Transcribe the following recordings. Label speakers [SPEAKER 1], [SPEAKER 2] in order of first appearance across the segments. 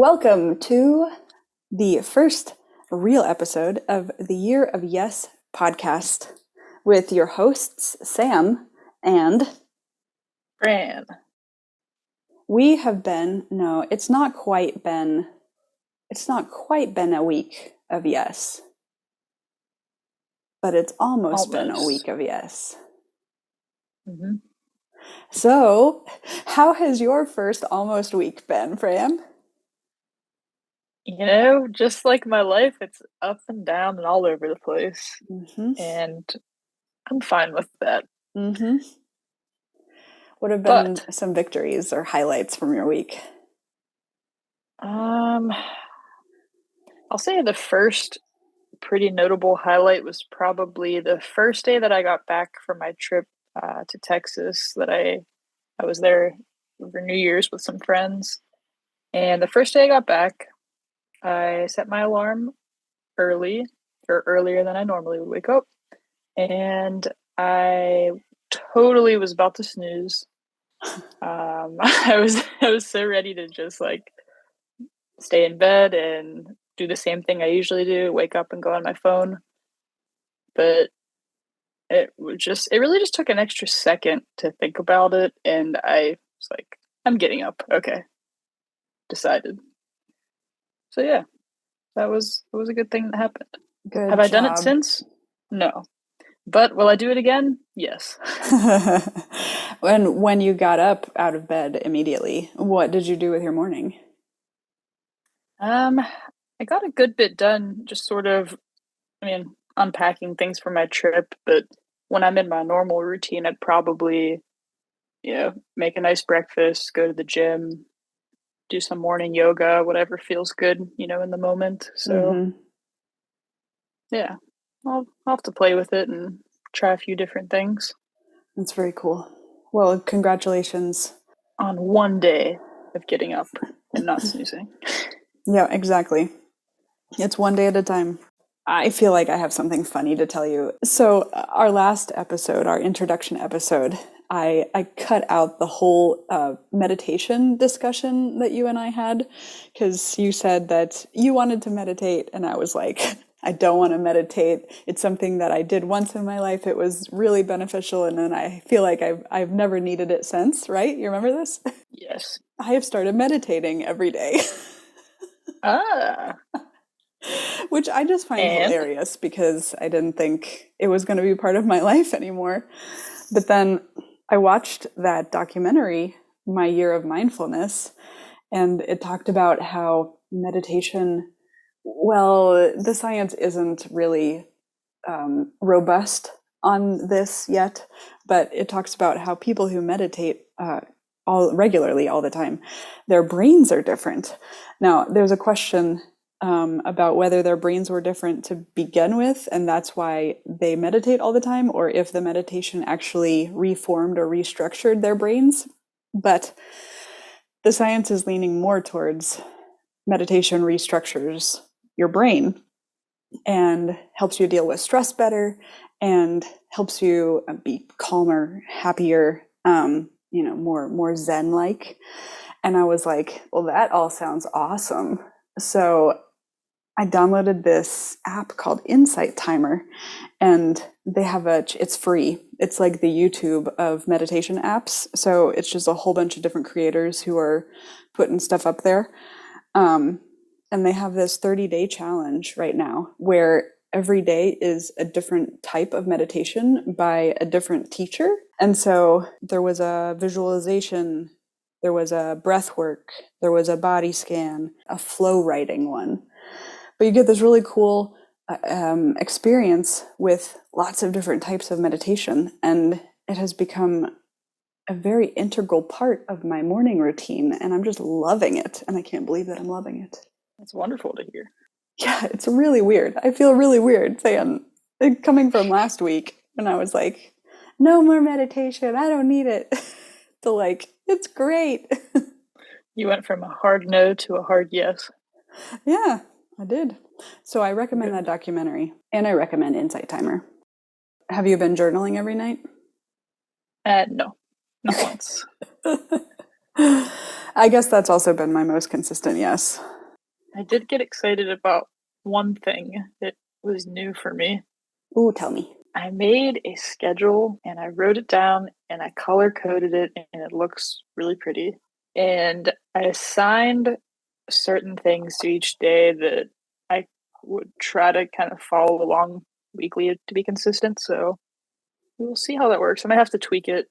[SPEAKER 1] Welcome to the first real episode of the Year of Yes podcast with your hosts, Sam and
[SPEAKER 2] Fran.
[SPEAKER 1] We have it's not quite been a week of yes, but it's almost been a week of yes.
[SPEAKER 2] Mm-hmm.
[SPEAKER 1] So, how has your first almost week been, Fran?
[SPEAKER 2] Just like my life, it's up and down and all over the place.
[SPEAKER 1] Mm-hmm.
[SPEAKER 2] And I'm fine with that.
[SPEAKER 1] Mm-hmm. What have been some victories or highlights from your week?
[SPEAKER 2] I'll say the first pretty notable highlight was probably the first day that I got back from my trip to Texas. That I was there for New Year's with some friends. And the first day I got back, I set my alarm early, or earlier than I normally would wake up. And I totally was about to snooze. I was so ready to just like stay in bed and do the same thing I usually do, wake up and go on my phone. But it really just took an extra second to think about it, and I was like, I'm getting up. Okay. Decided. So yeah, that was a good thing that happened.
[SPEAKER 1] Good
[SPEAKER 2] Have I
[SPEAKER 1] job.
[SPEAKER 2] done it since? No. But will I do it again? Yes.
[SPEAKER 1] When you got up out of bed immediately, what did you do with your morning?
[SPEAKER 2] I got a good bit done, just sort of, unpacking things for my trip, but when I'm in my normal routine, I'd probably, make a nice breakfast, go to the gym, do some morning yoga, whatever feels good, in the moment. So, yeah, I'll have to play with it and try a few different things.
[SPEAKER 1] That's very cool. Well, congratulations.
[SPEAKER 2] On one day of getting up and not snoozing.
[SPEAKER 1] Yeah, exactly. It's one day at a time. I feel like I have something funny to tell you. So our last episode, our introduction episode, I cut out the whole meditation discussion that you and I had because you said that you wanted to meditate and I was like, I don't want to meditate. It's something that I did once in my life. It was really beneficial and then I feel like I've never needed it since, right? You remember this?
[SPEAKER 2] Yes.
[SPEAKER 1] I have started meditating every day. Which I just find hilarious because I didn't think it was going to be part of my life anymore. But then I watched that documentary, My Year of Mindfulness, and it talked about how meditation, well, the science isn't really robust on this yet, but it talks about how people who meditate regularly all the time, their brains are different. Now, there's a question about whether their brains were different to begin with, and that's why they meditate all the time, or if the meditation actually reformed or restructured their brains. But the science is leaning more towards meditation restructures your brain and helps you deal with stress better and helps you be calmer, happier, more zen-like. And I was like, well, that all sounds awesome. So I downloaded this app called Insight Timer, and it's free. It's like the YouTube of meditation apps. So it's just a whole bunch of different creators who are putting stuff up there. And they have this 30-day challenge right now where every day is a different type of meditation by a different teacher. And so there was a visualization, there was a breath work, there was a body scan, a flow writing one. But you get this really cool experience with lots of different types of meditation. And it has become a very integral part of my morning routine. And I'm just loving it. And I can't believe that I'm loving it.
[SPEAKER 2] That's wonderful to hear.
[SPEAKER 1] Yeah, it's really weird. I feel really weird saying, coming from last week when I was like, no more meditation. I don't need it. To like, it's great.
[SPEAKER 2] You went from a hard no to a hard yes.
[SPEAKER 1] Yeah, I did. So I recommend that documentary, and I recommend Insight Timer. Have you been journaling every night?
[SPEAKER 2] No, not once.
[SPEAKER 1] I guess that's also been my most consistent yes.
[SPEAKER 2] I did get excited about one thing that was new for me.
[SPEAKER 1] Ooh, tell me.
[SPEAKER 2] I made a schedule and I wrote it down and I color coded it and it looks really pretty. And I assigned certain things to each day that I would try to kind of follow along weekly to be consistent. So we'll see how that works. I might have to tweak it,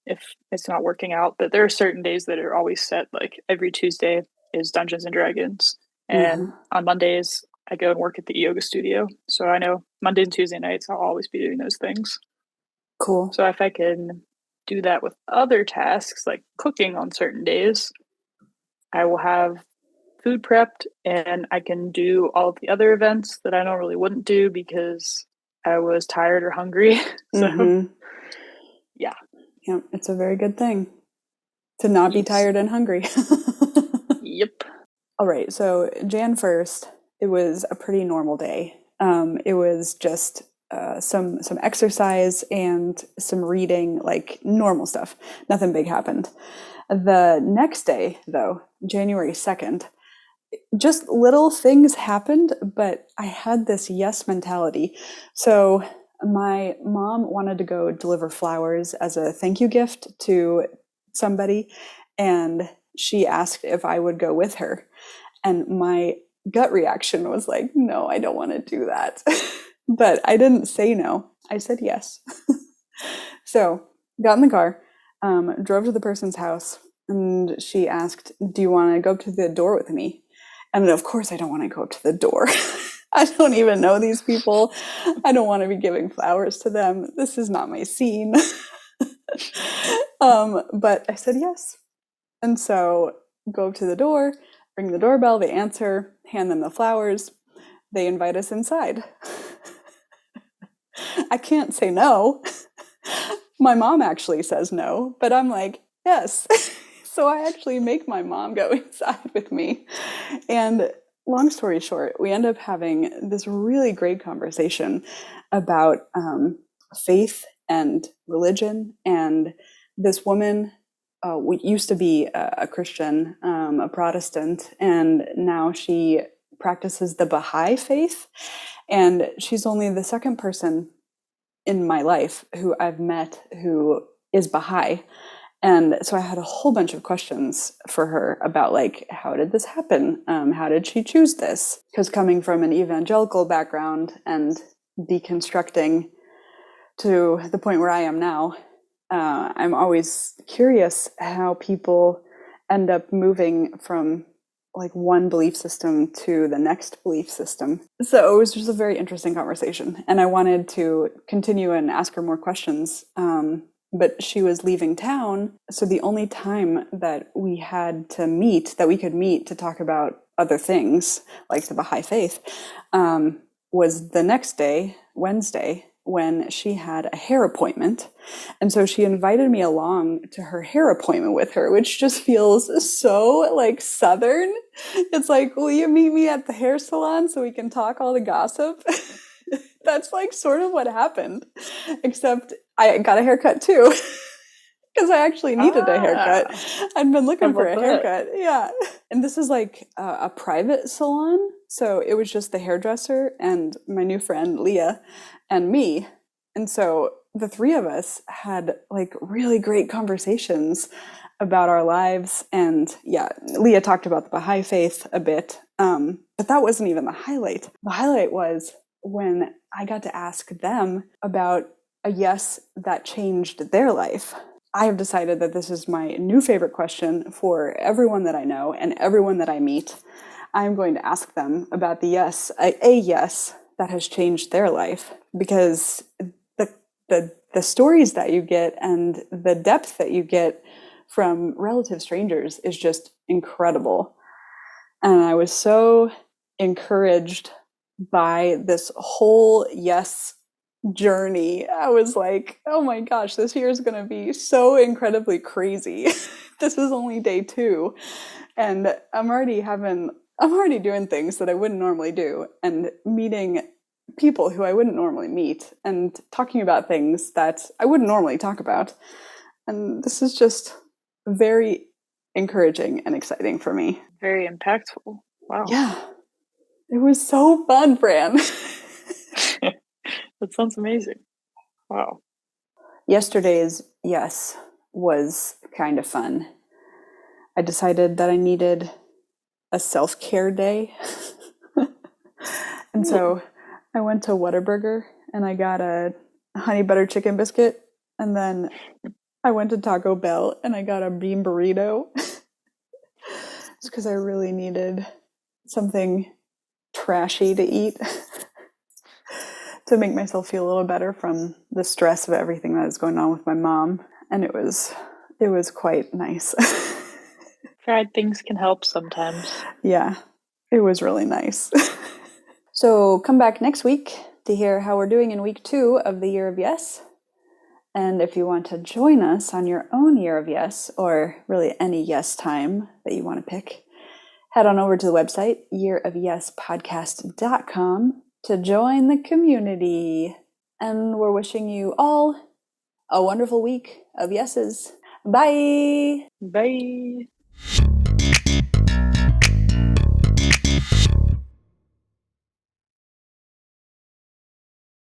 [SPEAKER 2] if it's not working out. But there are certain days that are always set. Like every Tuesday is Dungeons and Dragons,
[SPEAKER 1] Uh-huh.
[SPEAKER 2] and on Mondays I go and work at the yoga studio. So I know Monday and Tuesday nights I'll always be doing those things.
[SPEAKER 1] Cool.
[SPEAKER 2] So if I can do that with other tasks like cooking on certain days, I will have food prepped and I can do all of the other events that I normally wouldn't do because I was tired or hungry. So
[SPEAKER 1] Mm-hmm.
[SPEAKER 2] yeah.
[SPEAKER 1] Yeah, it's a very good thing to not be
[SPEAKER 2] Yes.
[SPEAKER 1] tired and hungry.
[SPEAKER 2] Yep.
[SPEAKER 1] All right, so Jan 1st, it was a pretty normal day. It was just some exercise and some reading, like normal stuff. Nothing big happened. The next day, though, January 2nd, just little things happened, but I had this yes mentality. So my mom wanted to go deliver flowers as a thank you gift to somebody, and she asked if I would go with her. And my gut reaction was like, no, I don't want to do that. But I didn't say no. I said yes. So got in the car, drove to the person's house, and she asked, do you want to go up to the door with me? And of course, I don't want to go up to the door. I don't even know these people. I don't want to be giving flowers to them. This is not my scene. But I said yes. And so go up to the door, ring the doorbell, they answer, hand them the flowers, they invite us inside. I can't say no. My mom actually says no, but I'm like, yes. So I actually make my mom go inside with me. And long story short, we end up having this really great conversation about faith and religion. And this woman used to be a Christian, a Protestant, and now she practices the Baha'i faith. And she's only the second person in my life who I've met who is Baha'i. And so I had a whole bunch of questions for her about, like, how did this happen? How did she choose this? Because coming from an evangelical background and deconstructing to the point where I am now, I'm always curious how people end up moving from like one belief system to the next belief system. So it was just a very interesting conversation. And I wanted to continue and ask her more questions. But she was leaving town. So the only time that we had to meet, that we could meet to talk about other things, like the Baha'i faith, was the next day, Wednesday, when she had a hair appointment. And so she invited me along to her hair appointment with her, which just feels so like Southern. It's like, will you meet me at the hair salon so we can talk all the gossip? That's like sort of what happened, except I got a haircut too. Because I actually needed a haircut. I'd been looking for a haircut. Yeah. And this is like a private salon. So it was just the hairdresser and my new friend, Leah, and me. And so the three of us had like really great conversations about our lives. And yeah, Leah talked about the Baha'i faith a bit. But that wasn't even the highlight. The highlight was when I got to ask them about a yes that changed their life. I have decided that this is my new favorite question for everyone that I know and everyone that I meet. I'm going to ask them about the yes, a yes that has changed their life, because the stories that you get and the depth that you get from relative strangers is just incredible. And I was so encouraged by this whole yes journey. I was like, oh my gosh, this year is going to be so incredibly crazy. This is only day 2. And I'm already doing things that I wouldn't normally do and meeting people who I wouldn't normally meet and talking about things that I wouldn't normally talk about. And this is just very encouraging and exciting for me.
[SPEAKER 2] Very impactful. Wow.
[SPEAKER 1] Yeah. It was so fun, Fran.
[SPEAKER 2] That sounds amazing. Wow.
[SPEAKER 1] Yesterday's yes was kind of fun. I decided that I needed a self-care day. And so I went to Whataburger and I got a honey butter chicken biscuit. And then I went to Taco Bell and I got a bean burrito. It's because I really needed something trashy to eat to make myself feel a little better from the stress of everything that is going on with my mom. And it was quite nice.
[SPEAKER 2] Fried things can help sometimes.
[SPEAKER 1] Yeah, it was really nice. So come back next week to hear how we're doing in week 2 of the Year of Yes. And if you want to join us on your own Year of Yes, or really any yes time that you want to pick, head on over to the website, yearofyespodcast.com, to join the community. And we're wishing you all a wonderful week of yeses. Bye!
[SPEAKER 2] Bye.